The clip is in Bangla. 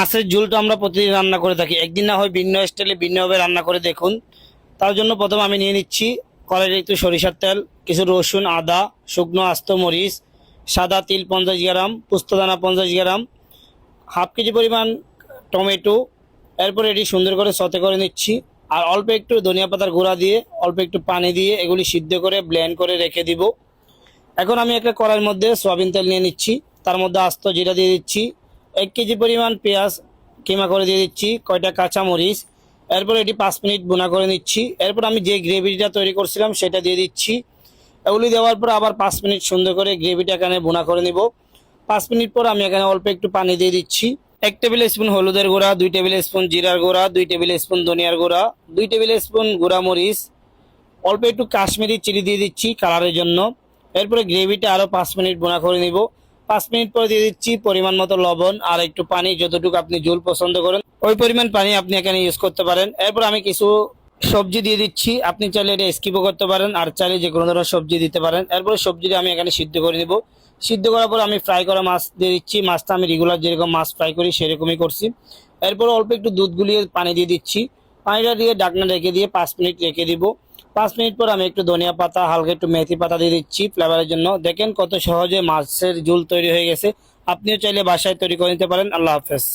মাছের ঝোলটা আমরা প্রতিদিন রান্না করে থাকি, একদিন না হয় ভিন্ন স্টাইলে ভিন্নভাবে রান্না করে দেখুন। তার জন্য প্রথমে আমি নিয়ে নিচ্ছি কড়াইয়ে একটু সরিষার তেল, কিছু রসুন, আদা, শুকনো আস্ত মরিচ, সাদা তিল 50 গ্রাম, পোস্তদানা 50 গ্রাম, হাফ কেজি পরিমাণ টমেটো। এরপরে এটি সুন্দর করে সতে করে নিচ্ছি। আর অল্প একটু ধনিয়া পাতার গুঁড়া দিয়ে অল্প একটু পানি দিয়ে এগুলি সিদ্ধ করে ব্লেন্ড করে রেখে দিব। এখন আমি একটা কড়াইয়ের মধ্যে সয়াবিন তেল নিয়ে নিচ্ছি, তার মধ্যে আস্ত জিরা দিয়ে দিচ্ছি, 1 কেজি পরিমাণ পেঁয়াজ কিমা করে দিয়ে দিচ্ছি, কয়টা কাঁচা মরিচ। এরপর এটি 5 মিনিট ভুনা করে নিচ্ছি। এরপর আমি যে গ্রেভিটা তৈরি করছিলাম সেটা দিয়ে দিচ্ছি। এগুলি দেওয়ার পর আবার 5 মিনিট সুন্দর করে গ্রেভিটা এখানে ভুনা করে নিব। 5 মিনিট পর আমি এখানে অল্প একটু পানি দিয়ে দিচ্ছি। 1 টেবিল স্পুন হলুদের গুঁড়া, 2 টেবিল স্পুন জিরার গুঁড়া, 2 টেবিল স্পুন ধনিয়ার গুঁড়া, 2 টেবিল স্পুন গুঁড়া মরিচ, অল্প একটু কাশ্মীরি চিলি দিয়ে দিচ্ছি কালারের জন্য। এরপরে গ্রেভিটা আরও 5 মিনিট ভুনা করে নিব। 5 মিনিট পরে দিয়ে দিচ্ছি পরিমাণ মতো লবণ আর একটু পানি, যতটুকু আপনি ঝোল পছন্দ করেন ওই পরিমাণ পানি আপনি এখানে ইউজ করতে পারেন। এরপর আমি কিছু সবজি দিয়ে দিচ্ছি, আপনি চাইলে এটা স্কিপও করতে পারেন আর চাইলে যে কোনো ধরনের সবজি দিতে পারেন। এরপরে সবজিটা আমি এখানে সিদ্ধ করে নিব। সিদ্ধ করার পর আমি ফ্রাই করা মাছ দিয়ে দিচ্ছি। মাছটা আমি রেগুলার যেরকম মাছ ফ্রাই করি সেরকমই করছি। এরপর অল্প একটু দুধ গুলিয়ে পানি দিয়ে দিচ্ছি। পানিটা দিয়ে ঢাকনা রেখে দিয়ে 5 মিনিট রেখে দিব। 5 মিনিট পর আমি একটু ধনিয়া পাতা, হালকা একটু মেথি পাতা দিয়ে দিচ্ছি ফ্লেভারের জন্য। দেখেন কত সহজে মাছের ঝোল তৈরি হয়ে গেছে। আপনিও চাইলে বাসায় তৈরি করে নিতে পারেন। আল্লাহ হাফেজ।